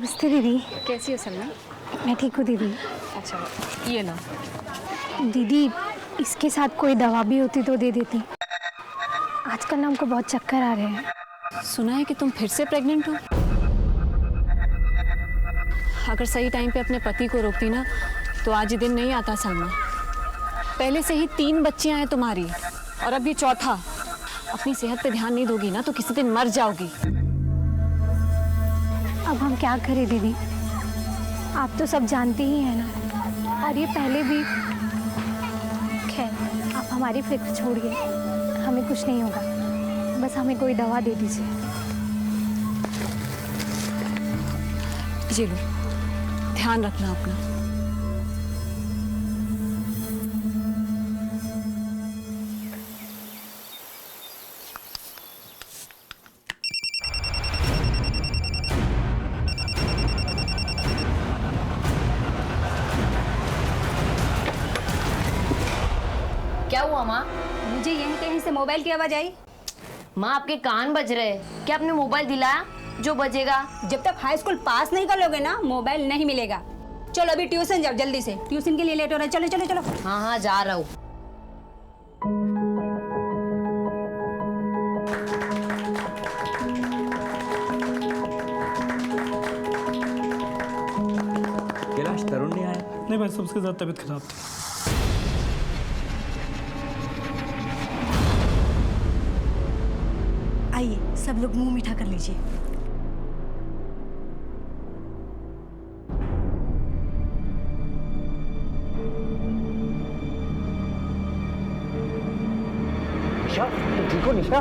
नमस्ते दीदी। कैसी हो सलमा? मैं ठीक हूँ दीदी। अच्छा ये लो। दीदी इसके साथ कोई दवा भी होती तो दे देती। आजकल ना हमको बहुत चक्कर आ रहे हैं। सुना है कि तुम फिर से प्रेग्नेंट हो। अगर सही टाइम पे अपने पति को रोकती ना तो आज ये दिन नहीं आता सलमा। पहले से ही 3 बच्चियां हैं तुम्हारी और अब ये चौथा। अपनी सेहत पे ध्यान नहीं दोगी ना तो किसी दिन मर जाओगी। अब हम क्या करें दीदी, आप तो सब जानती ही हैं ना। और ये पहले भी। खैर आप हमारी फिक्र छोड़िए, हमें कुछ नहीं होगा। बस हमें कोई दवा दे दीजिए। ये लो, ध्यान रखना अपना। क्या हुआ माँ? मुझे यहीं कहीं से मोबाइल की आवाज आई। माँ आपके कान बज रहे हैं। क्या आपने मोबाइल दिलाया जो बजेगा? जब तक हाई स्कूल पास नहीं कर लोगे ना मोबाइल नहीं मिलेगा। चलो अभी ट्यूशन जाओ जल्दी से, ट्यूशन के लिए लेट हो रहा है। चलो चलो चलो। हाँ हाँ जा रहा हूँ। कैलाश, तरुण नहीं आया? नहीं भाई, सबसे ज़्यादा तबीयत खराब थी। आइए सब लोग मुंह मीठा कर लीजिए। निशा, तुम ठीक हो निशा?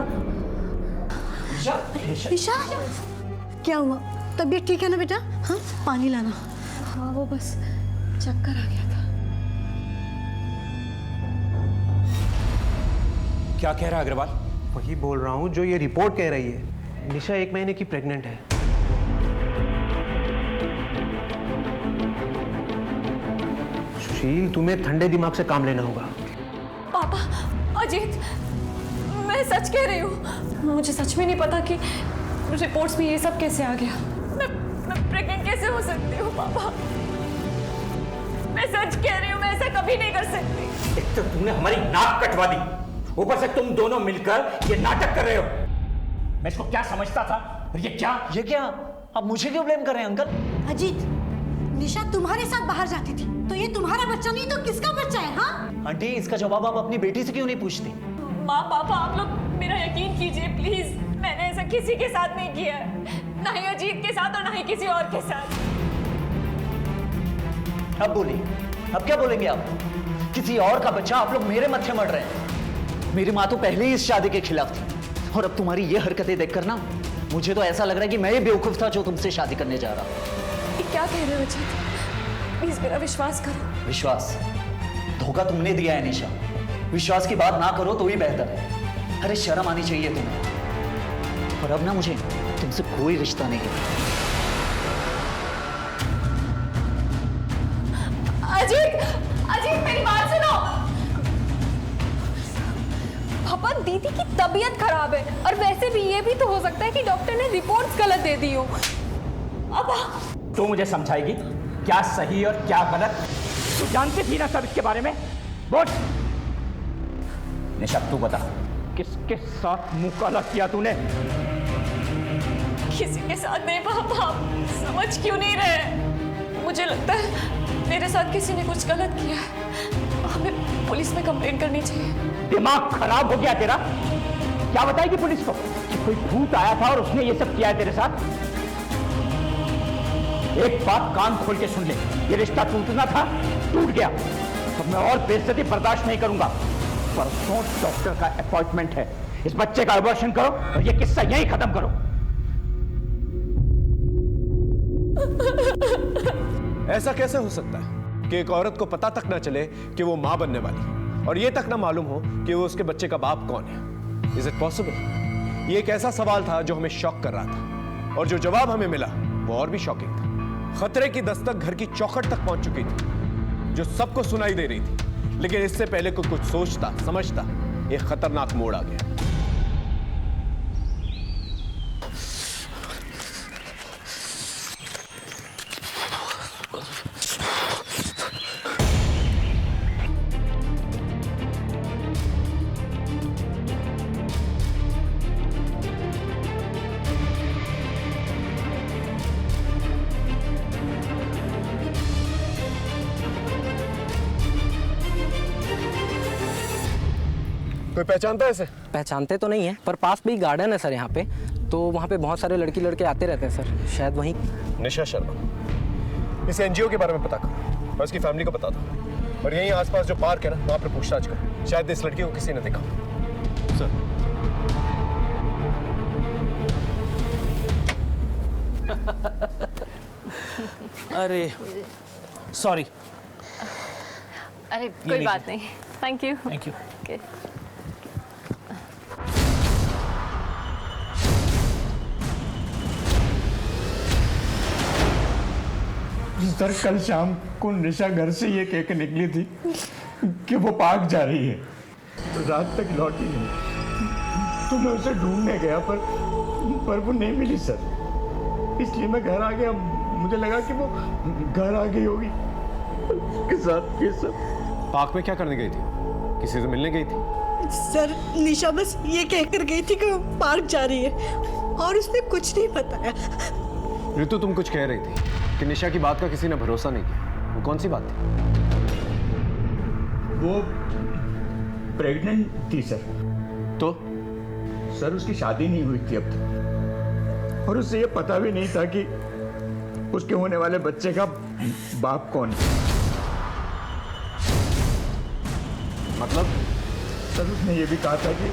निशा, क्या हुआ? तबीयत ठीक है ना बेटा? हाँ, पानी लाना। हाँ वो बस चक्कर आ गया था। क्या कह रहा है अग्रवाल? वही बोल रहा हूँ जो ये रिपोर्ट कह रही है। निशा 1 महीने की प्रेग्नेंट है। सुशील, तुम्हें ठंडे दिमाग से काम लेना होगा। पापा, अजीत, मैं सच कह रही हूँ। मुझे सच में नहीं पता कि रिपोर्ट्स में ये सब कैसे आ गया। मैं प्रेग्नेंट कैसे हो सकती हूँ पापा? मैं सच कह रही हूँ, मैं ऐसा कभी नहीं कर सकती। एक तो तुमने हमारी नाक कटवा दी, ऊपर से तुम दोनों मिलकर ये नाटक कर रहे हो। मैं इसको क्या समझता था और ये क्या? आप मुझे क्यों ब्लेम कर रहे हैं अंकल? अजीत, निशा तुम्हारे साथ बाहर जाती थी तो ये तुम्हारा बच्चा नहीं तो किसका बच्चा है? हाँ आंटी, इसका जवाब आप अपनी बेटी से क्यों नहीं पूछती? माँ पापा, आप लोग मेरा यकीन कीजिए प्लीज। मैंने ऐसा किसी के साथ नहीं किया है, ना ही अजीत के साथ और ना ही किसी और के साथ। अब बोलिए, अब क्या बोलेंगे आप? किसी और का बच्चा? आप लोग मेरे मत्थे मर रहे हैं। मेरी माँ तो पहले ही इस शादी के खिलाफ थी और अब तुम्हारी ये हरकतें देखकर ना मुझे तो ऐसा लग रहा है कि मैं ही बेवकूफ था जो तुमसे शादी करने जा रहा हूँ। ये क्या कह रहे हो अजीत? प्लीज मेरा विश्वास करो। विश्वास? धोखा तुमने दिया है निशा। विश्वास की बात ना करो तो ही बेहतर है। अरे शर्म आनी चाहिए तुम्हें। और अब ना मुझे तुमसे कोई रिश्ता नहीं है। अजीत, अजीत मेरी बात सुनो। पापा, दीदी की तबीयत खराब है और वैसे भी ये भी तो हो सकता है कि डॉक्टर ने रिपोर्ट्स गलत दे दी हो। अब तू मुझे समझाएगी क्या सही और क्या गलत? तू जानती थी ना सब इसके बारे में? बोल निशा, तू बता, किसके साथ मुंह काला किया तूने? किसी के साथ नहीं पापा, आप समझ क्यों नहीं रहे? मुझे लगता है मेरे साथ किसी ने कुछ गलत किया है। हमें पुलिस में कंप्लेंट करनी चाहिए। दिमाग खराब हो गया तेरा? क्या बताएगी पुलिस को कि कोई भूत आया था और उसने ये सब किया है तेरे साथ? एक बात कान खोल के सुन ले, ये रिश्ता टूटना था, टूट गया। अब मैं और बेइज्जती बर्दाश्त नहीं करूंगा। परसों डॉक्टर का अपॉइंटमेंट है। इस बच्चे का अबॉर्शन करो और ये किस्सा यहीं खत्म करो। ऐसा कैसे हो सकता है कि एक औरत को पता तक ना चले कि वो मां बनने वाली, और ये तक ना मालूम हो कि वो उसके बच्चे का बाप कौन है? Is it possible? ये एक ऐसा सवाल था जो हमें शॉक कर रहा था, और जो जवाब हमें मिला वो और भी शॉकिंग था। खतरे की दस्तक घर की चौखट तक पहुंच चुकी थी, जो सबको सुनाई दे रही थी, लेकिन इससे पहले कोई कुछ सोचता समझता एक खतरनाक मोड़ आ गया। कोई पहचानता है इसे? पहचानते तो नहीं है, पर पास में ही गार्डन है सर यहाँ पे, तो वहाँ पे बहुत सारे लड़की लड़के आते रहते हैं सर, शायद वहीं। निशा शर्मा, इस एनजीओ के बारे में पता करो और इसकी फैमिली को बता दो, और यहीं आसपास जो पार्क है ना वहाँ पर पूछताछ करो, शायद इस लड़की को किसी ने देखा। सर अरे सॉरी। अरे कोई बात नहीं, thank you. Thank you. Okay. Sir कल शाम को निशा घर से ये कह के निकली थी कि वो पार्क जा रही है, रात तक लौटी नहीं, तो मैं उसे ढूंढने गया पर वो नहीं मिली सर, इसलिए मैं घर आ गया। मुझे लगा कि वो घर आ गई होगी, उसके साथ ये सब। पार्क में क्या करने गई थी? किसी से मिलने गई थी? सर निशा बस ये कहकर गई थी कि वो पार्क जा रही है और उसने कुछ नहीं बताया। ऋतु, तुम कुछ कह रही थी कि निशा की बात का किसी ने भरोसा नहीं किया, वो कौन सी बात थी? वो प्रेग्नेंट थी सर। तो सर उसकी शादी नहीं हुई थी अब तक, और उसे ये पता भी नहीं था कि उसके होने वाले बच्चे का बाप कौन है। मतलब? सर उसने ये भी कहा था कि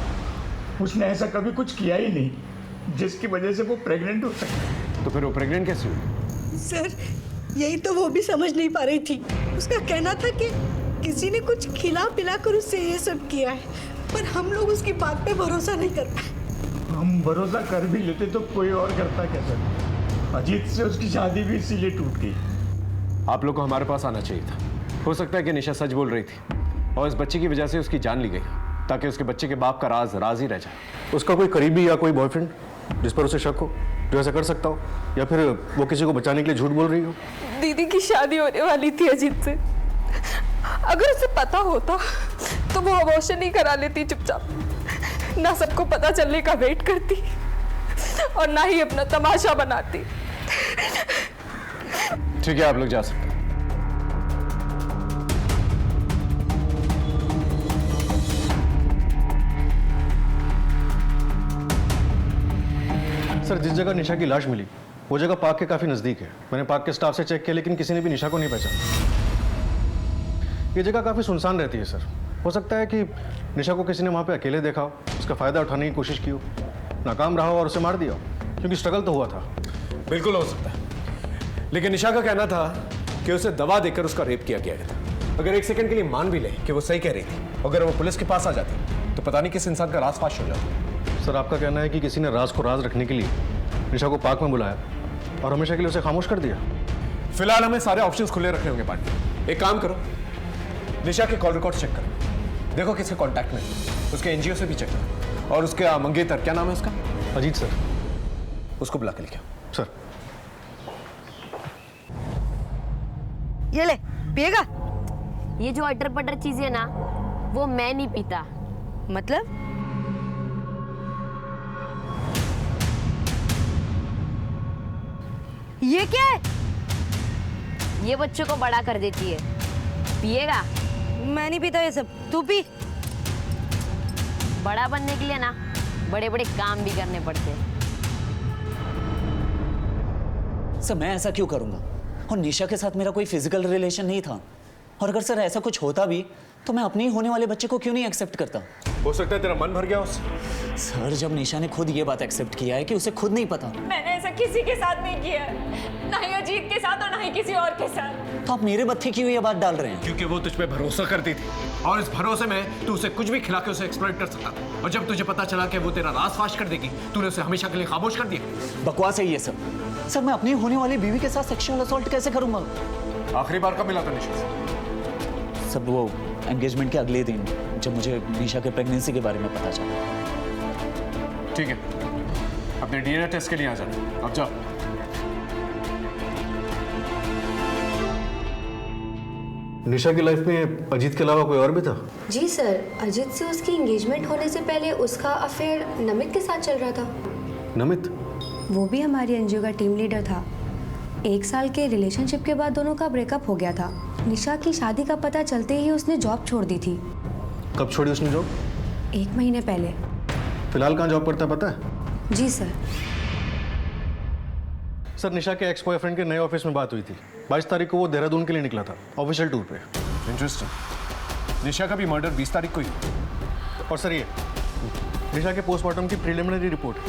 उसने ऐसा कभी कुछ किया ही नहीं जिसकी वजह से वो प्रेग्नेंट हो सके। तो फिर वो प्रेग्नेंट कैसे हुई? सर यही तो वो भी समझ नहीं पा रही थी। उसका कहना था कि किसी ने कुछ खिला पिला कर उससे ये सब किया है, पर हम लोग उसकी बात पे भरोसा नहीं कर पाए। हम भरोसा कर भी लेते तो कोई और करता क्या सर? अजीत से उसकी शादी भी इसीलिए टूट गई। आप लोग को हमारे पास आना चाहिए था। हो सकता है कि निशा सच बोल रही थी और इस बच्चे की वजह से उसकी जान ली गई, ताकि उसके बच्चे के बाप का राज ही रह जाए। उसका कोई करीबी या कोई बॉयफ्रेंड जिस पर उसे शक हो, जो ऐसा कर सकता हो, या फिर वो किसी को बचाने के लिए झूठ बोल रही हो? दीदी की शादी होने वाली थी अजीत से, अगर उसे पता होता तो वो अबॉर्शन नहीं करा लेती चुपचाप, ना सबको पता चलने का वेट करती और ना ही अपना तमाशा बनाती। ठीक है, आप लोग जा सकते हैं। सर, जिस जगह निशा की लाश मिली वो जगह पार्क के काफी नजदीक है। मैंने पार्क के स्टाफ से चेक किया, लेकिन किसी ने भी निशा को नहीं पहचाना। ये जगह काफी सुनसान रहती है सर। हो सकता है कि निशा को किसी ने वहां पे अकेले देखा हो, उसका फायदा उठाने की कोशिश की हो, नाकाम रहा हो और उसे मार दिया हो, क्योंकि स्ट्रगल तो हुआ था। बिल्कुल हो सकता है, लेकिन निशा का कहना था कि उसे दवा देकर उसका रेप किया गया था। अगर एक सेकंड के लिए मान भी ले कि वो सही कह रही थी, अगर वो पुलिस के पास आ जाती तो पता नहीं किस इंसान का राज फाश हो जाता। सर, आपका कहना है कि किसी ने राज को राज रखने के लिए निशा को पार्क में बुलाया और हमेशा के लिए उसे खामोश कर दिया? फिलहाल हमें सारे ऑप्शंस खुले रखने होंगे पार्टी। एक काम करो, निशा के कॉल रिकॉर्ड चेक करो, देखो किसके कॉन्टैक्ट में, उसके एनजीओ से भी चेक करो, और उसके मंगेतर, क्या नाम है उसका? अजीत सर। उसको बुला के लेके सर। ये ले, पिएगा? ये जो अटर पटर चीजें ना, वो मैं नहीं पीता। मतलब? ये क्या है? ये बच्चों को बड़ा कर देती है। पिएगा? मैं नहीं पीता ये सब, तू पी। बड़ा बनने के लिए ना बड़े बड़े काम भी करने पड़ते हैं। सर, मैं ऐसा क्यों करूंगा? और निशा के साथ मेरा कोई फिजिकल रिलेशन नहीं था, और अगर सर ऐसा कुछ होता भी तो मैं अपने ही होने वाले बच्चे को क्यों नहीं एक्सेप्ट करता? हो सकता है तेरा मन भर गया उससे। सर, जब निशा ने खुद ये बात एक्सेप्ट किया है कि उसे खुद नहीं पता, मैंने ऐसा किसी के साथ नहीं किया है, ना ही अजीत के साथ और ना ही किसी और के साथ। तो आप मेरे मत्थे क्यों ये बात डाल रहे हैं? क्योंकि वो तुझ पे भरोसा करती थी, और इस भरोसे में तू उसे कुछ भी खिला के उसे एक्सप्लॉइट कर सकता था, और जब तुझे पता चला कि वो तेरा राज फाश कर देगी, तूने उसे हमेशा के लिए खामोश कर दिया। बकवास है ये सब। सर, मैं अपनी होने वाली बीवी के साथ सेक्सुअल असॉल्ट कैसे करूंगा? आखिरी बार कब मिला था निशा से? सब वो एंगेजमेंट के अगले दिन, जब मुझे निशा के प्रेगनेंसी के बारे में पता चला। ठीक है, अपने डीएनए टेस्ट के लिए आ जाना। अब जाओ। निशा की लाइफ में अजीत के अलावा कोई और भी था? जी सर, अजीत से उसकी एंगेजमेंट होने से पहले उसका अफेयर नमित के साथ चल रहा था। नमित? वो भी हमारी एनजीओ का टीम लीडर था। 1 साल के रिलेशनशिप के बाद दोनों का ब्रेकअप हो गया था। निशा की शादी का पता चलते ही उसने जॉब छोड़ दी थी। कब छोड़ी उसने जॉब? 1 महीने पहले। फिलहाल कहाँ जॉब करता है पता है? जी सर। सर निशा के एक्स बॉयफ्रेंड के नए ऑफिस में बात हुई थी। 22 तारीख को वो देहरादून के लिए निकला था ऑफिशियल टूर पे। इंटरेस्टिंग। निशा का भी मर्डर 20 तारीख को ही। और सर ये निशा के पोस्टमार्टम की प्रिलिमिनरी रिपोर्ट है।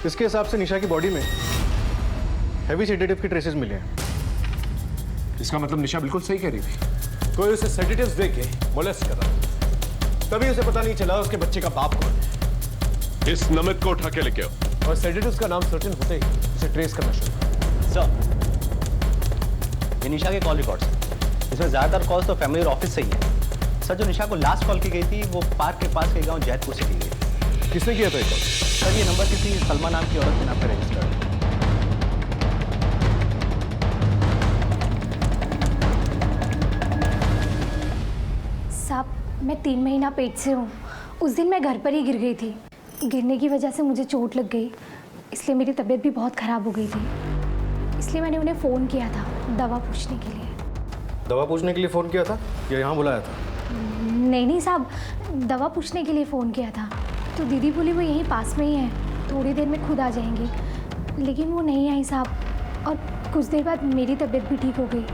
इसके हिसाब से निशा की बॉडी में हैवी सेडेटिव के ट्रेसेस मिले हैं। इसका मतलब निशा बिल्कुल सही कह रही थी। कोई उसे सेडेटिव्स दे के मोलेस्ट कर रहा, तभी उसे पता नहीं चला उसके बच्चे का बाप कौन है। इस नमित को उठा के लेके आओ। और सेडेटिव्स का नाम सर्टेन होते ही उसे ट्रेस करना शुरू। सर, ये निशा के कॉल रिकॉर्ड्स हैं। इसमें ज्यादातर कॉल्स तो फैमिली और ऑफिस से ही है। सर, जो निशा को लास्ट कॉल की गई थी वो पार्क के पास के गांव जैतपुर से की गई थी। किसने किया था ये कॉल? सर, ये नंबर किसी सलमा नाम की औरत के नाम पर रजिस्टर्ड है। साहब, मैं 3 महीना पेट से हूँ। उस दिन मैं घर पर ही गिर गई थी। गिरने की वजह से मुझे चोट लग गई, इसलिए मेरी तबीयत भी बहुत ख़राब हो गई थी। इसलिए मैंने उन्हें फ़ोन किया था दवा पूछने के लिए। दवा पूछने के लिए फ़ोन किया था या यहाँ बुलाया था? नहीं साहब, दवा पूछने के लिए फ़ोन किया था। तो दीदी बोली वो यहीं पास में ही है, थोड़ी देर में खुद आ जाएंगी। लेकिन वो नहीं आई साहब, और कुछ देर बाद मेरी तबीयत भी ठीक हो गई,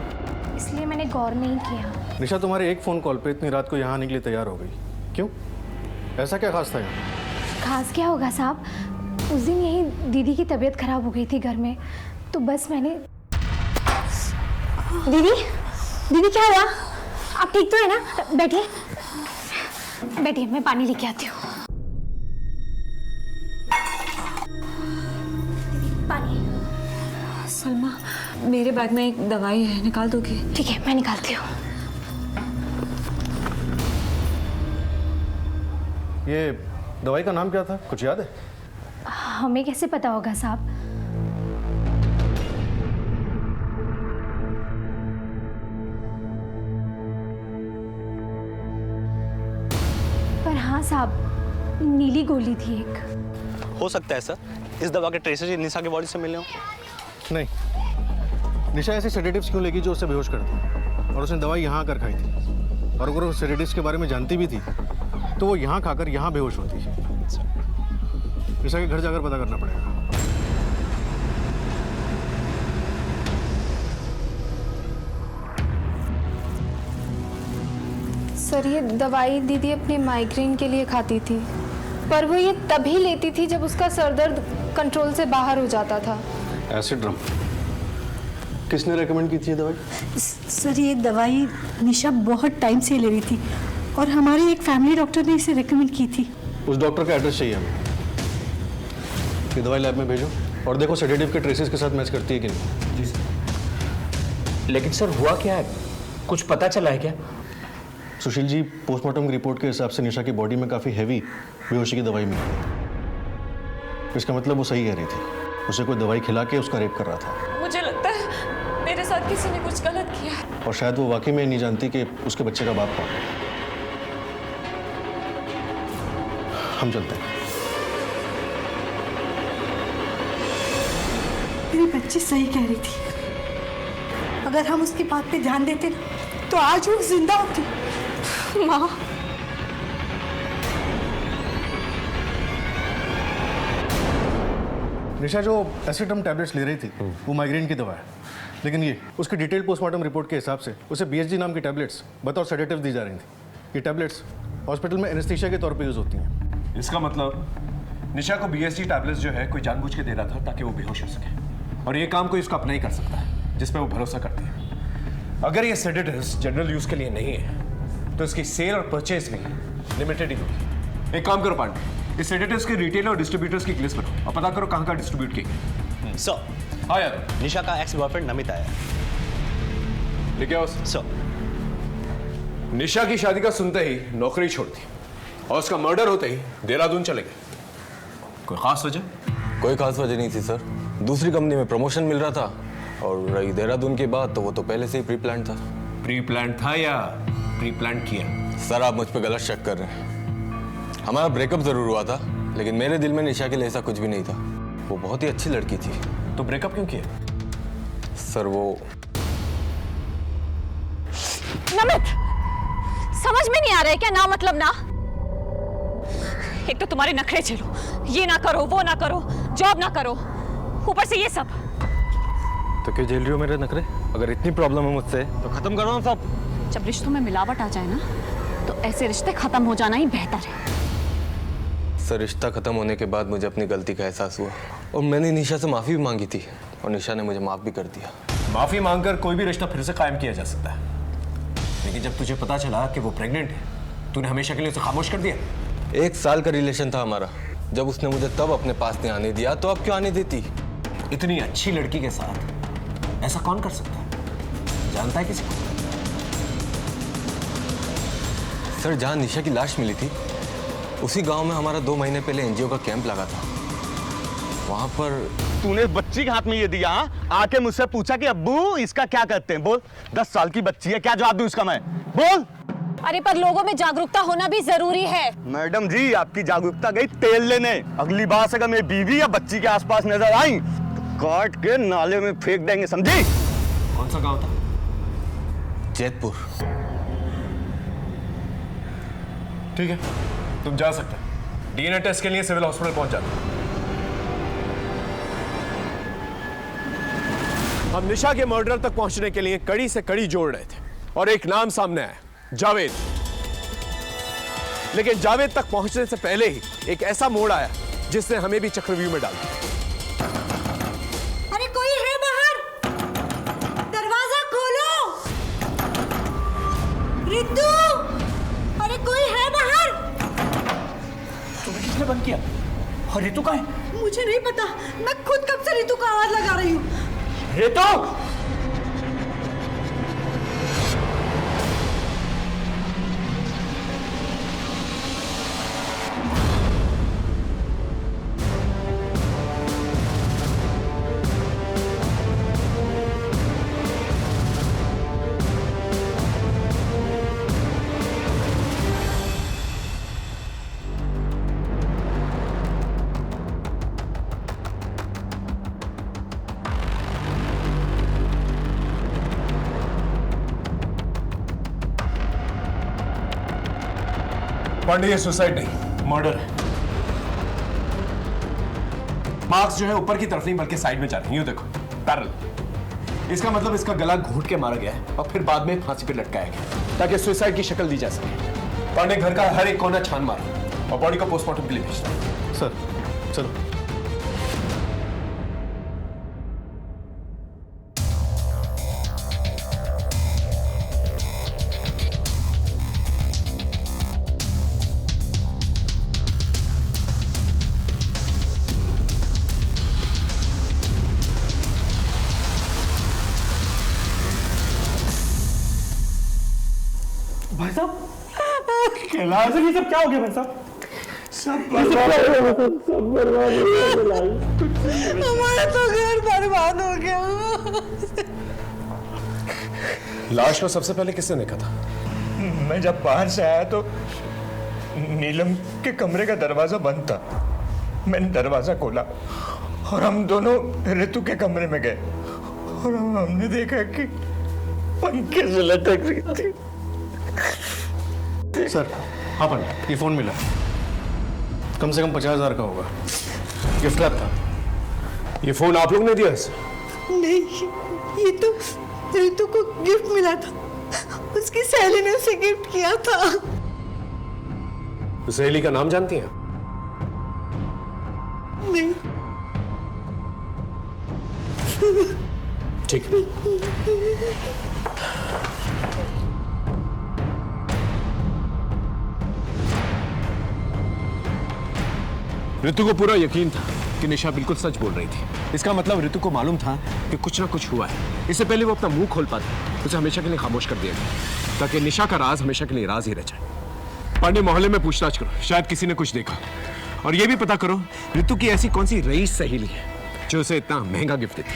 इसलिए मैंने गौर नहीं किया। निशा तुम्हारे एक फ़ोन कॉल पे इतनी रात को यहाँ आने के लिए तैयार हो गई, क्यों? ऐसा क्या खास था यहाँ? खास क्या होगा साहब, उस दिन यही दीदी की तबीयत ख़राब हो गई थी घर में, तो बस मैंने। दीदी, दीदी क्या हुआ? आप ठीक तो है ना? बैठिए बैठिए, मैं पानी लेके आती हूँ। पानी। सलमा, मेरे बैग में एक दवाई है, निकाल दोगी? ठीक है, मैं निकालती हूँ। ये दवाई का नाम क्या था, कुछ याद है? हमें कैसे पता होगा साहब? पर हाँ साहब, नीली गोली थी एक। हो सकता है सर, इस दवा के ट्रेसेस निशा की बॉडी से मिले हों। नहीं, निशा ऐसे सेडेटिव्स क्यों लेगी जो उसे बेहोश कर दी? और उसने दवाई यहाँ आकर खाई थी। और अगर वो सेडेटिव्स के बारे में जानती भी थी तो वो यहाँ खाकर यहाँ बेहोश होती है। निशा के घर जाकर पता करना पड़ेगा। सर, ये दवाई दीदी अपने माइग्रेन के लिए खाती थी, पर वो ये तभी लेती थी जब उसका सर दर्द कंट्रोल से बाहर हो जाता था। एसिड ड्रम किसने रेकमेंड की थी ये दवाई? सर, ये दवाई निशा बहुत टाइम से ले रही थी और हमारे एक फैमिली डॉक्टर ने इसे रेकमेंड की थी। उस डॉक्टर का एड्रेस चाहिए हमें। ये दवाई लैब में भेजो और देखो सेडेटिव के ट्रेसेस के साथ मैच करती है कि नहीं। जी सर। लेकिन सर हुआ क्या है, कुछ पता चला है क्या? सुशील जी, पोस्टमार्टम की रिपोर्ट के हिसाब से निशा की बॉडी में काफ़ी हैवी बेहोशी की दवाई मिली। इसका मतलब वो सही कह रही थी, उसे कोई दवाई खिला के उसका रेप कर रहा था। मुझे लगता है मेरे साथ किसी ने कुछ गलत किया है। और शायद वो वाकई में नहीं जानती कि उसके बच्चे का बाप कौन है। हम चलते हैं। मेरी बच्ची सही कह रही थी, अगर हम उसकी बात पे ध्यान देते ना तो आज वो जिंदा होती। माँ, निशा जो एसिड्रम टैबलेट्स ले रही थी वो माइग्रेन की दवा है, लेकिन ये उसकी डिटेल पोस्टमार्टम रिपोर्ट के हिसाब से उसे BHG नाम की टैबलेट्स बतौर सेडेटिव दी जा रही थी। ये टैबलेट्स हॉस्पिटल में एनेस्थीसिया के तौर पे यूज होती हैं। इसका मतलब निशा को BHG टैबलेट्स जो है कोई जानबूझ के दे रहा था ताकि वो बेहोश हो सके, और ये काम कोई उसका अपना ही कर सकता है जिस पे वो भरोसा करती है। अगर ये सेडेटिव्स जनरल यूज के लिए नहीं है तो इसकी सेल और परचेज भी लिमिटेड ही होगी। एक काम करो पांडे, इस सेडेटिव्स के रिटेलर और डिस्ट्रीब्यूटर्स की लिस्ट बनाओ और पता करो कहाँ कहाँ डिस्ट्रीब्यूट किए गए। सर, हाँ यार, निशा का एक्स बॉयफ्रेंड नमित आया है। लेके आओ सर। निशा की शादी का सुनते ही नौकरी छोड़ दी और उसका मर्डर होते ही देहरादून चले गए। कोई खास वजह? कोई खास वजह नहीं थी सर, दूसरी कंपनी में प्रमोशन मिल रहा था, और रही देहरादून की बात तो वो तो पहले से ही प्री प्लान था। प्री प्लान था या प्री प्लान किया? सर, आप मुझ पे गलत शक कर रहे हैं। हमारा ब्रेकअप जरूर हुआ था, लेकिन मेरे दिल में निशा के लिए ऐसा कुछ भी नहीं था। वो बहुत ही अच्छी लड़की थी। तो ब्रेकअप क्यों किया? सर वो नमित, समझ में नहीं आ रहा है क्या ना मतलब ना? एक तो तुम्हारे नखरे झेलो, ये ना करो, वो ना करो, जॉब ना करो, ऊपर से ये सब। तो क्यों झेल रही हो मेरे नखरे? अगर इतनी प्रॉब्लम है मुझसे तो खत्म करो ना सब। जब रिश्तों में मिलावट आ जाए ना, तो ऐसे रिश्ते खत्म हो जाना ही बेहतर है। सर, रिश्ता खत्म होने के बाद मुझे अपनी गलती का एहसास हुआ और मैंने निशा से माफी भी मांगी थी और निशा ने मुझे माफ भी कर दिया। माफी मांगकर कोई भी रिश्ता फिर से कायम किया जा सकता है, लेकिन जब तुझे पता चला कि वो प्रेग्नेंट है, तूने हमेशा के लिए उसे खामोश कर दिया। 1 साल का रिलेशन था हमारा। जब उसने मुझे तब अपने पास नहीं आने दिया तो अब क्यों आने देती? इतनी अच्छी लड़की के साथ ऐसा कौन कर सकता है? जानता है किसी को? सर, जहाँ निशा की लाश मिली थी उसी गांव में हमारा 2 महीने पहले एनजीओ का कैंप लगा था। वहां पर तूने बच्ची के हाथ में ये दिया? आके मुझसे पूछा कि अब्बू इसका क्या कहते हैं? बोल, 10 साल की बच्ची है, क्या जवाब दूं इसका मैं? बोल। अरे पर लोगों में जागरूकता होना भी जरूरी है। मैडम जी, आपकी जागरूकता गई तेल लेने। अगली बार से अगर मेरी बीवी या बच्ची के आसपास नजर आई तो काट के नाले में फेंक देंगे, समझी? कौन सा गांव था? जैतपुर। ठीक है, तुम जा सकते हो। डीएनए टेस्ट के लिए सिविल हॉस्पिटल पहुंच जाते। हम निशा के मर्डर तक पहुंचने के लिए कड़ी से कड़ी जोड़ रहे थे और एक नाम सामने आया, जावेद। लेकिन जावेद तक पहुंचने से पहले ही एक ऐसा मोड़ आया जिसने हमें भी चक्रव्यूह में डाल दिया। अरे कोई है बाहर? दरवाजा खोलो। रितु, अरे कोई है बाहर? तुम्हें किसने बंद किया? और रितु कहाँ है? मुझे नहीं पता, मैं खुद कब से रितु को आवाज लगा रही हूँ। रितु! पांडे, ये सुसाइड नहीं, मर्डर है। मार्क्स जो है ऊपर की तरफ नहीं बल्कि साइड में जा रहे हैं। यूं देखो, पैरेलल। इसका मतलब इसका गला घोंट के मारा गया है और फिर बाद में फांसी पे लटकाया गया ताकि सुसाइड की शक्ल दी जा सके। पांडे घर का हर एक कोना छान मारा और बॉडी को पोस्टमार्टम के लिए भेजना। सर चलो। भाई साहब, कैलाश, ये सब क्या हो गया भाई साहब? सब बर्बाद हो गया। हमारा तो घर बर्बाद हो गया। लाश को सबसे पहले किसने देखा था? मैं जब बाहर से आया तो नीलम के कमरे का दरवाजा बंद था। मैंने दरवाजा खोला और हम दोनों ऋतु के कमरे में गए और हमने देखा कि पंखे से लटक रही थी। सर, हाँ पंडित, ये फोन मिला, कम से कम 50,000 का होगा, गिफ्ट रैप था। ये फोन आप लोग ने दिया? नहीं, ये तो ऋतु को गिफ्ट मिला था, उसकी सहेली ने उसे गिफ्ट किया था। सहेली का नाम जानती हैं? नहीं। ठीक। ऋतु को पूरा यकीन था कि निशा बिल्कुल सच बोल रही थी। इसका मतलब ऋतु को मालूम था कि कुछ ना कुछ हुआ है। इससे पहले वो अपना मुंह खोल पाती, उसे हमेशा के लिए खामोश कर दिया गया ताकि निशा का राज हमेशा के लिए राज ही रह जाए। पांडे, मोहल्ले में पूछताछ करो, शायद किसी ने कुछ देखा। और ये भी पता करो ऋतु की ऐसी कौन सी रईस सहेली है जो उसे इतना महंगा गिफ्ट देती।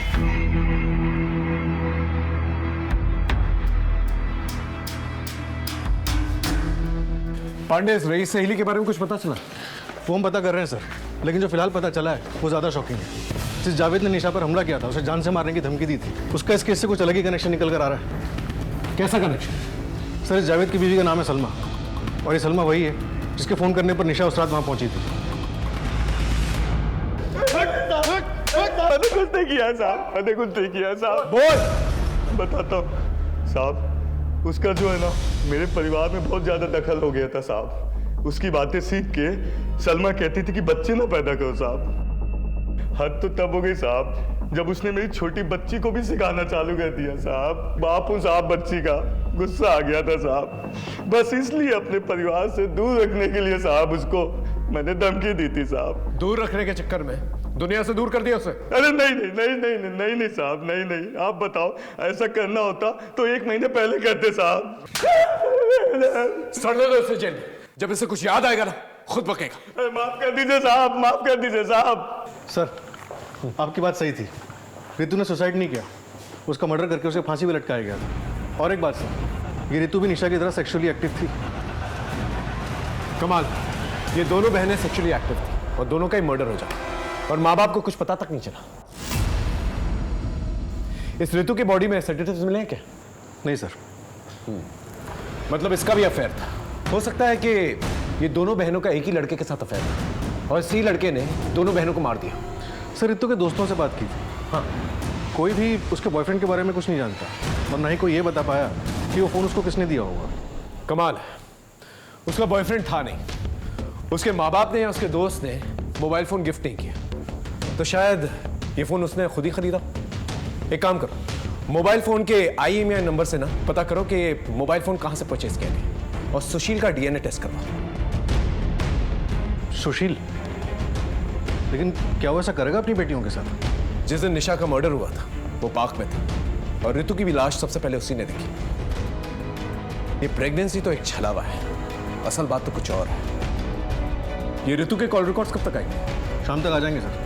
पांडे, इस रईस सहेली के बारे में कुछ पता चला? वो हम पता कर रहे हैं सर, लेकिन जो फिलहाल पता चला है वो ज़्यादा शॉकिंग है। जिस जावेद ने निशा पर हमला किया था, उसे जान से मारने की धमकी दी थी, उसका इस केस से कुछ अलग ही कनेक्शन निकल कर आ रहा है। कैसा कनेक्शन? सर, इस जावेद की बीवी का नाम है सलमा, और ये सलमा वही है जिसके फोन करने पर निशा उस रात वहां पहुंची थी। मैंने कुछ नहीं किया साहब, मैंने कुछ नहीं किया साहब। बोल। बताता हूँ साहब, उसका जो है ना मेरे परिवार में बहुत ज्यादा दखल हो गया था साहब। उसकी बातें सीख के सलमा कहती थी कि बच्चे ना पैदा करो साहब। हद तो तब हो गई साहब जब उसने मेरी छोटी बच्ची को भी सिखाना चालू कर दिया साहब। बाप हूँ साहब बच्ची का, गुस्सा आ गया था साहब। बस इसलिए अपने परिवार से दूर रखने के लिए साहब उसको मैंने धमकी दी थी साहब। दूर रखने के चक्कर में दुनिया से दूर कर दिया उसे? अरे नहीं नहीं नहीं नहीं नहीं नहीं नहीं साहब, नहीं नहीं। आप बताओ, ऐसा करना होता तो 1 महीने पहले करते साहब। सड़ने दो इसे जेल। जब इसे कुछ याद आएगा ना खुद बकेगा। माफ कर दीजिए साहब, माफ कर दीजिए साहब। सर, आपकी बात सही थी। रितु ने सुसाइड नहीं किया, उसका मर्डर करके उसे फांसी पे लटकाया गया था। और एक बात सर, ये रितु भी निशा की तरह सेक्सुअली एक्टिव थी। कमाल, ये दोनों बहनें सेक्सुअली एक्टिव थी और दोनों का ही मर्डर हो जाता और माँ बाप को कुछ पता तक नहीं चला। इस रितु की बॉडी में सेडेटिव्स मिले हैं क्या? नहीं सर। मतलब इसका भी अफेयर था। हो सकता है कि ये दोनों बहनों का एक ही लड़के के साथ अफेयर था और इसी लड़के ने दोनों बहनों को मार दिया। सर, रितु के दोस्तों से बात की थी। हाँ, कोई भी उसके बॉयफ्रेंड के बारे में कुछ नहीं जानता और ना ही कोई ये बता पाया कि वो फोन उसको किसने दिया होगा। कमाल है, उसका बॉयफ्रेंड था नहीं, उसके माँ बाप ने या उसके दोस्त ने मोबाइल फोन गिफ्ट नहीं किया, तो शायद ये फोन उसने खुद ही खरीदा। एक काम करो, मोबाइल फोन के IMEI नंबर से ना पता करो कि मोबाइल फोन कहां से परचेज किया गया और सुशील का DNA टेस्ट करवाओ। सुशील? लेकिन क्या वो ऐसा करेगा अपनी बेटियों के साथ? जिस दिन निशा का मर्डर हुआ था वो पार्क में था और रितु की भी लाश सबसे पहले उसी ने देखी। ये प्रेगनेंसी तो एक छलावा है, असल बात तो कुछ और है। ये रितु के कॉल रिकॉर्ड्स कब तक आएंगे? शाम तक आ जाएंगे सर।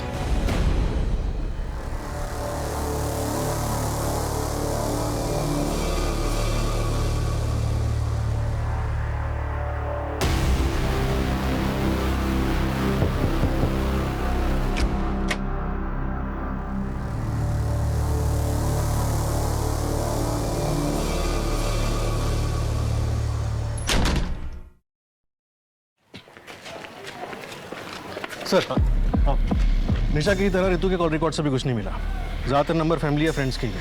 सर, हाँ, निशा की तरह रितु के कॉल रिकॉर्ड से भी कुछ नहीं मिला। ज़्यादातर नंबर फैमिली या फ्रेंड्स के ही है।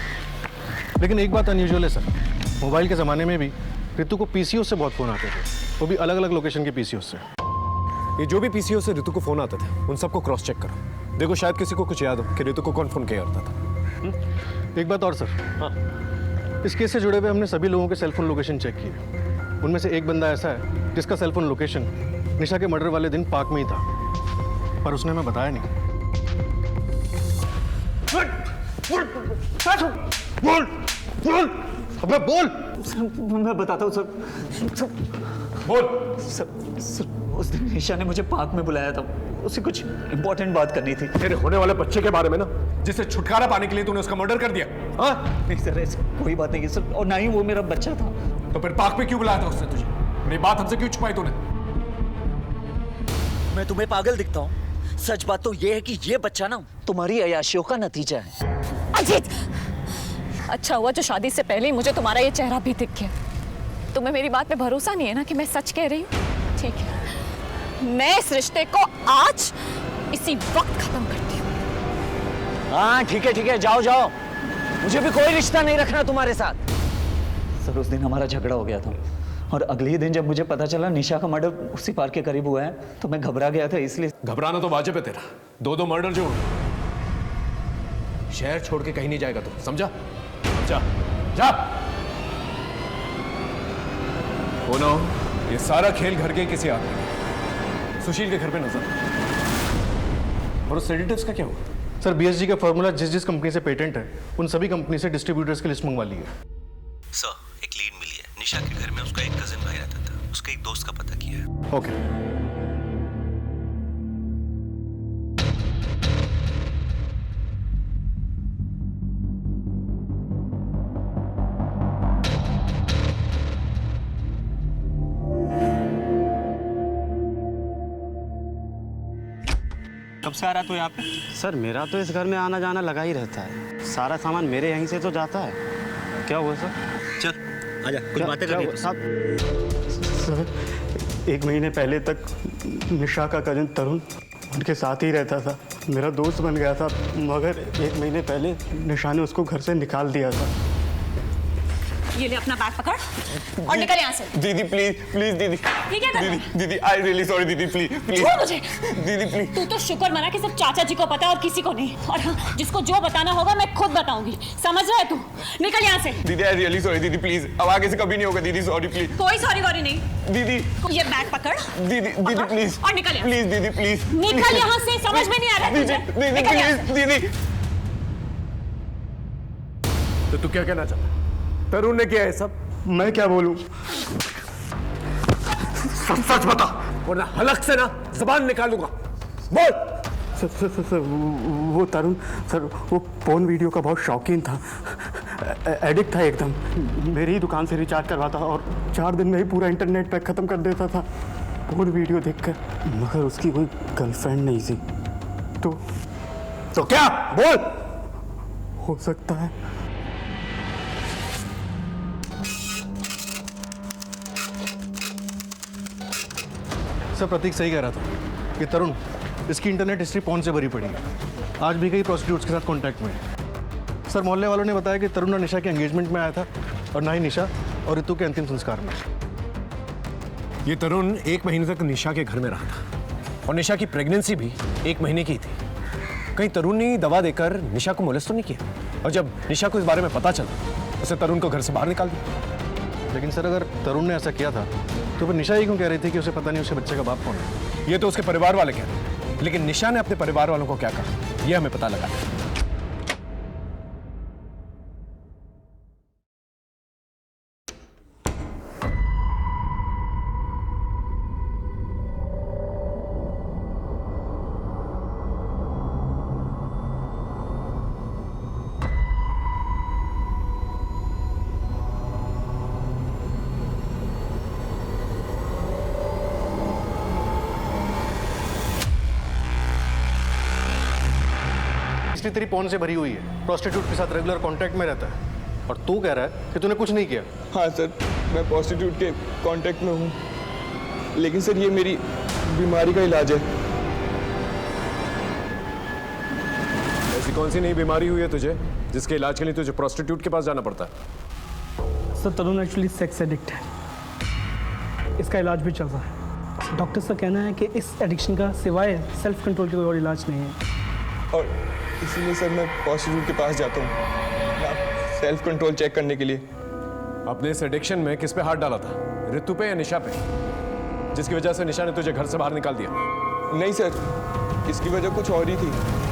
लेकिन एक बात अनयूजुअल है सर, मोबाइल के ज़माने में भी रितु को PCO से बहुत फ़ोन आते थे, वो भी अलग अलग लोकेशन के PCO से। ये जो भी PCO से रितु को फ़ोन आते थे उन सबको क्रॉस चेक करो, देखो शायद किसी को कुछ याद हो कि रितु को कौन फ़ोन किया करता था। एक बात और सर, हाँ, इस केस से जुड़े हुए हमने सभी लोगों के सेलफोन लोकेशन चेक किए। उनमें से एक बंदा ऐसा है जिसका सेलफोन लोकेशन निशा के मर्डर वाले दिन पार्क में ही था, पर उसने हमें बताया नहीं। बोल बोल अबे बोल। मैं बताता हूँ सर। बोल। सर, उस दिन निशा ने मुझे पार्क में बुलाया था, उसे कुछ इंपॉर्टेंट बात करनी थी। तेरे होने वाले बच्चे के बारे में ना, जिससे छुटकारा पाने के लिए तूने उसका मर्डर कर दिया। हाँ? नहीं सर, ऐसी कोई बात नहीं है सर, और ना ही वो मेरा बच्चा था। तो फिर पार्क में क्यों बुलाया था उसने तुझे? मेरी बात हमसे क्यों छुपाई तूने? मैं तुम्हें पागल दिखता हूँ? सच बात तो ये है कि ये बच्चा ना तुम्हारी अय्याशियों का नतीजा है। अजीत, अच्छा हुआ जो शादी से पहले ही मुझे तुम्हारा ये चेहरा भी दिख गया। तुम्हें मेरी बात पे भरोसा नहीं है ना कि मैं सच कह रही हूँ? ठीक है, मैं इस रिश्ते को आज इसी वक्त खत्म करती हूँ। हाँ ठीक है, जाओ जाओ, मुझे भी कोई रिश्ता नहीं रखना तुम्हारे साथ। सर, उस दिन हमारा झगड़ा हो गया था और अगले ही दिन जब मुझे पता चला निशा का मर्डर उसी पार्क के करीब हुआ है तो मैं घबरा गया था। इसलिए घबराना तो वाजिब है तेरा। दो मर्डर जो शहर छोड़ के कहीं नहीं जाएगा तू, समझा? जा जा। हो ना हो, ये सारा खेल घर के किसी आदमी का, सुशील के घर पे नजर। और उस सेडेटिव्स का क्या हुआ? सर, BSG का फॉर्मूला जिस जिस कंपनी से पेटेंट है उन सभी कंपनी से डिस्ट्रीब्यूटर्स की लिस्ट मंगवा ली है। सर, एक लीड मिली है। निशा के घर में उसका एक कजिन भाई रहता था, उसके एक दोस्त का पता किया है। ओके। कब से आ रहा तू यहाँ पे? सर, मेरा तो इस घर में आना जाना लगा ही रहता है। सारा सामान मेरे यहीं से तो जाता है। क्या हुआ सर? चल आजा, कुछ बातें करनी है। सर, 1 महीने पहले तक निशा का कजन तरुण उनके साथ ही रहता था, मेरा दोस्त बन गया था, मगर 1 महीने पहले निशा ने उसको घर से निकाल दिया था। ये ले अपना बैग पकड़ और निकल यहाँ से। दीदी प्लीज प्लीज दीदी, ये क्या कर रहा है? दीदी आई रियली सॉरी दीदी, प्लीज प्लीज छोड़ मुझे। दीदी प्लीज। तू तो शुक्र मना कि सिर्फ चाचा जी को पता है और किसी को नहीं। और हाँ, जिसको जो बताना होगा मैं खुद बताऊंगी, समझ रहा है तू? निकल यहाँ से। दीदी आई रियली सॉरी दीदी, प्लीज अब आगे से कभी नहीं होगा दीदी, सॉरी प्लीज। कोई सॉरी वॉरी नहीं दीदी। ये बैग पकड़ दीदी दीदी प्लीज और निकल यहाँ। प्लीज दीदी प्लीज निकल यहाँ से, समझ में नहीं आ रहा दीदी तुझे? दीदी निकल यहाँ प्लीज दीदी। तो तू क्या कहना चाहता? तरुण ने किया है सब? मैं क्या बोलूं? सच सच बता वरना हलक से ना जबान निकालूंगा। बोल। सर वो तरुण सर वो पोर्न वीडियो का बहुत शौकीन था, एडिक्ट था एकदम। मेरी ही दुकान से रिचार्ज करवाता और 4 दिन में ही पूरा इंटरनेट पैक खत्म कर देता था पोर्न वीडियो देखकर। मगर उसकी कोई गर्लफ्रेंड नहीं थी। तो क्या? बोल। हो सकता है सर प्रतीक सही कह रहा था कि तरुण इसकी इंटरनेट हिस्ट्री पॉर्न से भरी पड़ी है। आज भी कई प्रोस्टिट्यूट्स के साथ कांटेक्ट में है। सर मोहल्ले वालों ने बताया कि तरुण और निशा के एंगेजमेंट में आया था और ना ही निशा और ऋतु के अंतिम संस्कार में। ये तरुण 1 महीने तक निशा के घर में रहा था और निशा की प्रेगनेंसी भी 1 महीने की थी। कहीं तरुण ने दवा देकर निशा को मोलेस्ट तो नहीं किया? और जब निशा को इस बारे में पता चला उसे तरुण को घर से बाहर निकाल दिया। लेकिन सर अगर तरुण ने ऐसा किया था तो फिर निशा ही क्यों कह रही थी कि उसे पता नहीं उसके बच्चे का बाप कौन है? ये तो उसके परिवार वाले कह रहे हैं, लेकिन निशा ने अपने परिवार वालों को क्या कहा ये हमें पता लगा। हिस्ट्री तेरी पॉर्न से भरी हुई है, प्रोस्टिट्यूट के साथ रेगुलर कांटेक्ट में रहता है और तू कह रहा है कि तूने कुछ नहीं किया। हाँ सर, मैं प्रोस्टिट्यूट के कांटेक्ट में हूँ, लेकिन सर ये मेरी बीमारी का इलाज है। ऐसी कौन सी नई बीमारी हुई है तुझे जिसके इलाज के लिए तुझे प्रोस्टिट्यूट के पास जाना पड़ता है? सर तरुण एक्चुअली सेक्स एडिक्ट है, इसका इलाज भी चल रहा है। डॉक्टर का कहना है कि इस एडिक्शन का सिवाय सेल्फ कंट्रोल के कोई और इलाज नहीं है। और इसीलिए सर मैं प्रोस्टिट्यूट के पास जाता हूँ सेल्फ कंट्रोल चेक करने के लिए। अपने इस एडिक्शन में किस पे हाथ डाला था, ऋतु पे या निशा पे, जिसकी वजह से निशा ने तुझे घर से बाहर निकाल दिया? नहीं सर, इसकी वजह कुछ और ही थी।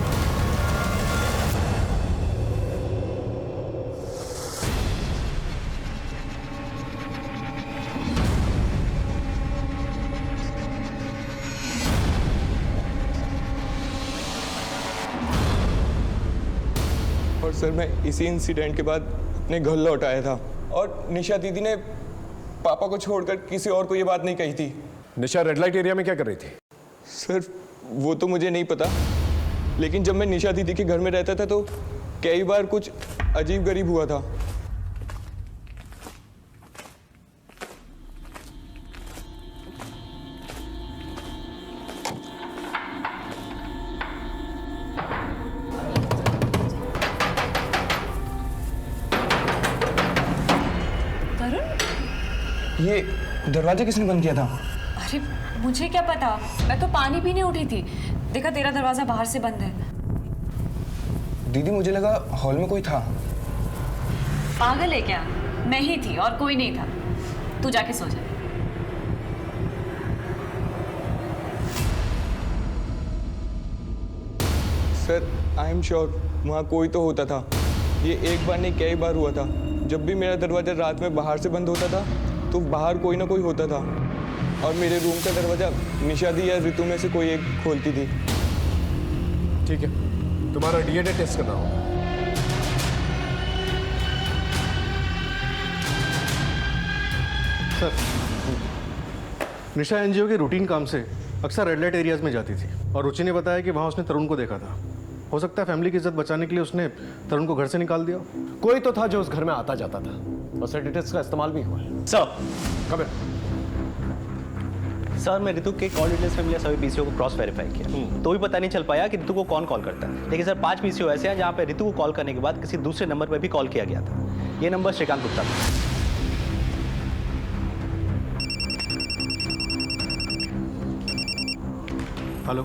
और सर मैं इसी इंसिडेंट के बाद अपने घर लौट आया था और निशा दीदी ने पापा को छोड़कर किसी और को ये बात नहीं कही थी। निशा रेड लाइट एरिया में क्या कर रही थी? सर वो तो मुझे नहीं पता, लेकिन जब मैं निशा दीदी के घर में रहता था तो कई बार कुछ अजीब गरीब हुआ था। ये दरवाजा किसने बंद किया था? अरे मुझे क्या पता, मैं तो पानी पीने उठी थी, देखा तेरा दरवाजा बाहर से बंद है। दीदी मुझे लगा हॉल में कोई था। पागल है क्या? मैं ही थी और कोई नहीं था। तू जाके सो जा। सर आई एम श्योर वहाँ कोई तो होता था। ये एक बार नहीं कई बार हुआ था। जब भी मेरा दरवाजा रात में बाहर से बंद होता था तो बाहर कोई ना कोई होता था और मेरे रूम का दरवाजा निशा दी या ऋतु में से कोई एक खोलती थी। ठीक है, तुम्हारा डीएनए टेस्ट करना होगा। सर निशा एनजीओ के रूटीन काम से अक्सर रेड लाइट एरियाज में जाती थी और रुचि ने बताया कि वहाँ उसने तरुण को देखा था। हो सकता है फैमिली की इज्जत बचाने के लिए उसने तरुण को घर से निकाल दिया। कोई तो था जो उस घर में आता जाता था और सर्टिफिकेट्स का इस्तेमाल भी हुआ है। सर कम सर मैं ऋतु के कॉल डिटेल्स में मिले सभी पीसीओ को क्रॉस वेरीफाई किया, तो भी पता नहीं चल पाया कि ऋतु को कौन कॉल करता है। लेकिन सर 5 पीसीओ ऐसे हैं जहाँ पे ऋतु को कॉल करने के बाद किसी दूसरे नंबर पर भी कॉल किया गया था। ये नंबर श्रीकांत गुप्ता था। हेलो,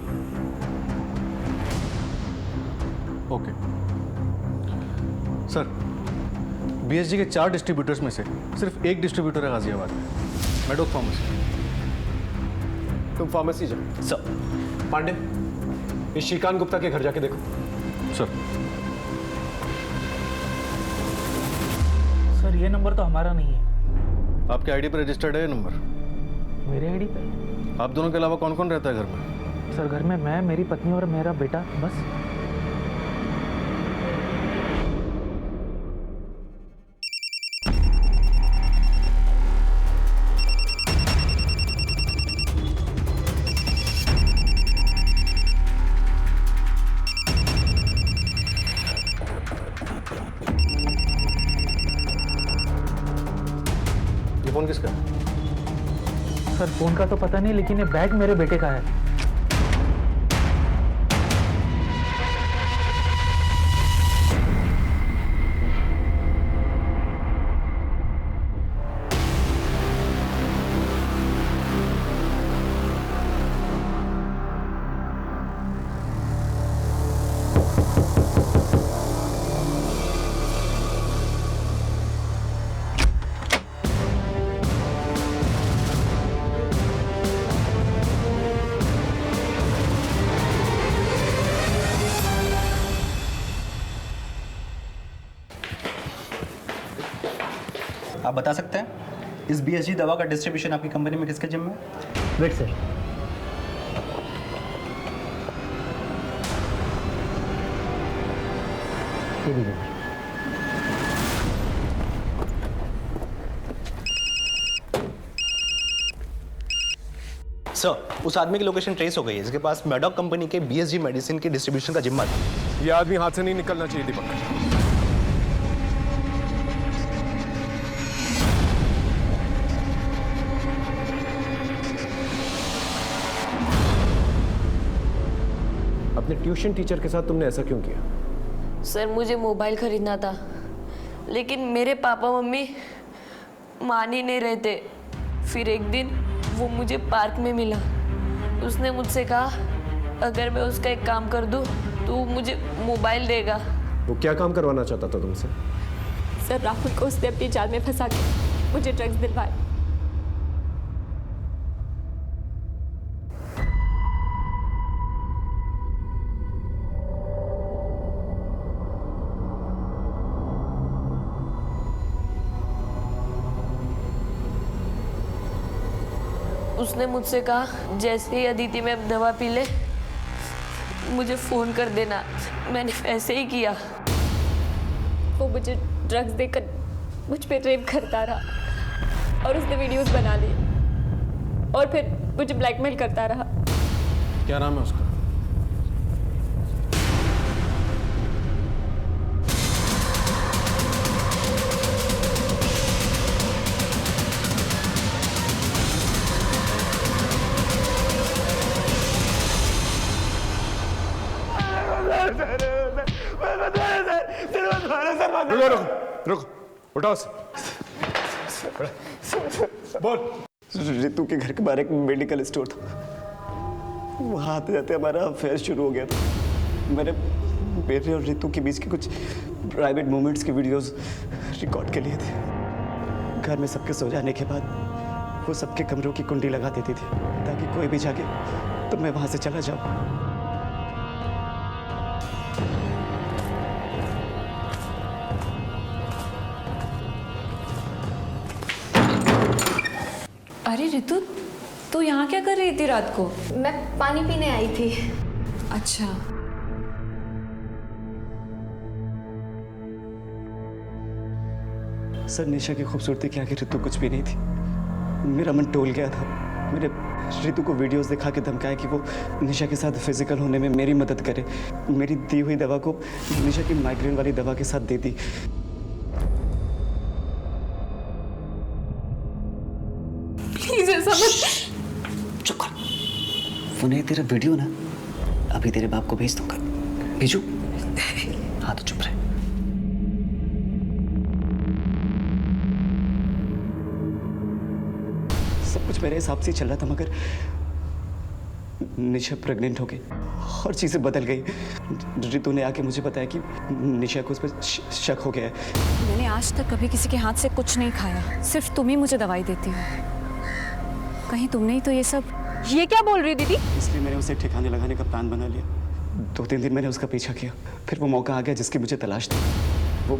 ओके सर, बीएसजी के 4 डिस्ट्रीब्यूटर्स में से सिर्फ एक डिस्ट्रीब्यूटर है गाजियाबाद में, मेडोक फार्मेसी। तुम फार्मेसी जाओ। सर। पांडे, इस श्रीकांत गुप्ता के घर जाके देखो। सर। सर ये नंबर तो हमारा नहीं है। आपके आईडी पर रजिस्टर्ड है ये नंबर? मेरे आईडी पे? आप दोनों के अलावा कौन कौन रहता है घर में? सर घर में मैं, मेरी पत्नी और मेरा बेटा, बस। ये फोन किसका है? सर फोन का तो पता नहीं, लेकिन ये बैग मेरे बेटे का है। आप बता सकते हैं इस बीएसजी दवा का डिस्ट्रीब्यूशन आपकी कंपनी में किसके जिम्मे है? Wait sir. ये लीजिए। सर उस आदमी की लोकेशन ट्रेस हो गई है जिसके पास मेडोक कंपनी के बीएसजी मेडिसिन के डिस्ट्रीब्यूशन का जिम्मा था। ये आदमी हाथ से नहीं निकलना चाहिए दीपक। अपने ट्यूशन टीचर के साथ तुमने ऐसा क्यों किया? सर मुझे मोबाइल खरीदना था, लेकिन मेरे पापा मम्मी मान ही नहीं रहे थे। फिर एक दिन वो मुझे पार्क में मिला। उसने मुझसे कहा अगर मैं उसका एक काम कर दूं तो वो मुझे मोबाइल देगा। वो क्या काम करवाना चाहता था तुमसे? सर राहुल को उसने अपनी जाल में फंसा के मुझे ड्रग्स दिलवाए। उसने मुझसे कहा जैसे ही अदिति में दवा पी ले मुझे फ़ोन कर देना। मैंने ऐसे ही किया। वो मुझे ड्रग्स देकर मुझ पे रेप करता रहा और उसने वीडियोस बना ली और फिर मुझे ब्लैकमेल करता रहा। क्या नाम है उसका? रुको, उठाओ बोल। ऋतु के घर के बाहर एक मेडिकल स्टोर था, वहाँ आते जाते हमारा अफेयर शुरू हो गया था। मैंने मेरे और ऋतु के बीच के कुछ प्राइवेट मोमेंट्स के वीडियोस रिकॉर्ड के लिए थे। घर में सबके सो जाने के बाद वो सबके कमरों की कुंडी लगा देती थी ताकि कोई भी जागे तो मैं वहाँ से चला जाऊँ। अरे ऋतु, तू यहाँ क्या कर रही थी रात को? मैं पानी पीने आई थी। अच्छा। सर निशा की खूबसूरती के आगे ऋतु कुछ भी नहीं थी। मेरा मन टोल गया था। मैंने ऋतु को वीडियोस दिखा के धमकाया कि वो निशा के साथ फिजिकल होने में मेरी मदद करे। मेरी दी हुई दवा को निशा की माइग्रेन वाली दवा के साथ दे दी। प्लीज ऐसा मत। चुप कर। वो नहीं तेरा वीडियो ना अभी तेरे बाप को भेज दूंगा। भेजू? हाँ तो चुप रहे। सब कुछ मेरे हिसाब से चल रहा था, मगर निशा प्रेग्नेंट हो गई और चीजें बदल गई। रितु ने आके मुझे बताया कि निशा को उस पर शक हो गया है। मैंने आज तक कभी किसी के हाथ से कुछ नहीं खाया, सिर्फ तुम ही मुझे दवाई देती हो। कहीं तुमने ही तो ये सब। ये क्या बोल रही दीदी? इसलिए मैंने उसे ठिकाने लगाने का प्लान बना लिया। 2-3 दिन मैंने उसका पीछा किया, फिर वो मौका आ गया जिसकी मुझे तलाश थी। वो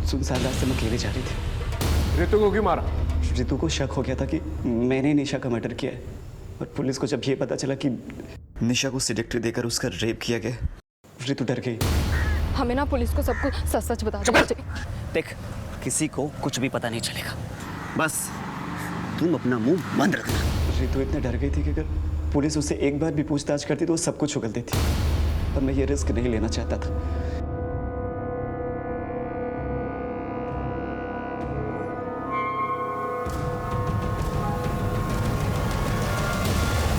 सुनसान रास्ते में अकेले जा रही थी। रितु को क्यों मारा? रितु को शक हो गया था कि मैंने निशा का मर्डर किया है, और पुलिस को जब ये पता चला कि निशा को सिलेक्ट्री देकर उसका रेप किया गया, रितु डर गई। हमें ना पुलिस को सब कुछ सच सच बता दो। देख, किसी को कुछ भी पता नहीं चलेगा, बस तुम अपना मुंह बंद रखना। रितु इतने डर गई थी कि अगर पुलिस उससे एक बार भी पूछताछ करती तो वो सब कुछ उगल देती, पर मैं ये रिस्क नहीं लेना चाहता था।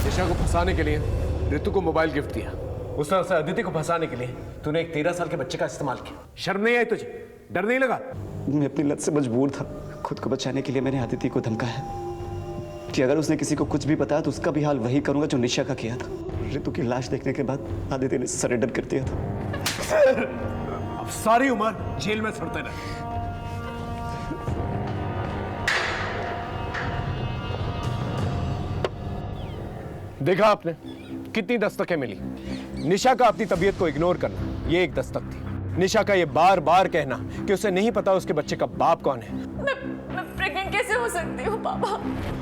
निशा को फंसाने के लिए रितु को मोबाइल गिफ्ट दिया, उस तरह से अदिति को फंसाने के लिए तूने एक 13 साल के बच्चे का इस्तेमाल किया। शर्म नहीं आई तुझे? डर नहीं लगा? मैं अपनी लत से मजबूर था। खुद को बचाने के लिए मैंने अदिति को धमकाया कि अगर उसने किसी को कुछ भी बताया तो उसका भी हाल वही करूंगा जो निशा का किया था। रितु की लाश देखने के बाद अदिति ने सरेंडर कर दिया था। अब सारी उम्र जेल में सड़ते रहे। देखा आपने कितनी दस्तकें मिली। निशा का अपनी तबीयत को इग्नोर करना, ये एक दस्तक थी। निशा का ये बार बार कहना कि उसे नहीं पता उसके बच्चे का बाप कौन है। मैं प्रेग्नेंट कैसे हो सकती हूँ पापा?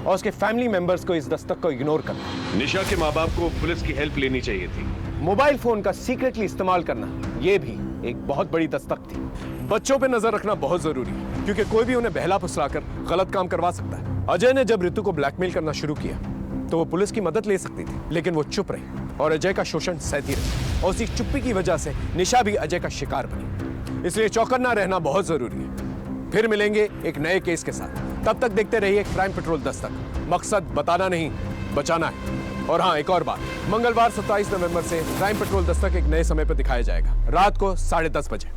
और उसके फैमिली मेंबर्स को इस दस्तक को इग्नोर करना। निशा के माँ बाप को पुलिस की हेल्प लेनी चाहिए थी। मोबाइल फोन का सीक्रेटली इस्तेमाल करना, ये भी एक बहुत बड़ी दस्तक थी। बच्चों पे नजर रखना बहुत जरूरी है, क्योंकि कोई भी उन्हें बहला फुसलाकर गलत काम करवा सकता है। अजय ने जब रितु को ब्लैकमेल करना शुरू किया तो वो पुलिस की मदद ले सकती थी, लेकिन वो चुप रही और अजय का शोषण सहती रही, और उसी चुप्पी की वजह से निशा भी अजय का शिकार बनी। इसलिए चौकन्ना रहना बहुत जरूरी है। फिर मिलेंगे एक नए केस के साथ, तब तक देखते रहिए क्राइम पेट्रोल दस्तक। मकसद बताना नहीं, बचाना है। और हाँ, एक और बात, मंगलवार 27 नवंबर से क्राइम पेट्रोल दस्तक एक नए समय पर दिखाया जाएगा, रात को 10:30 बजे।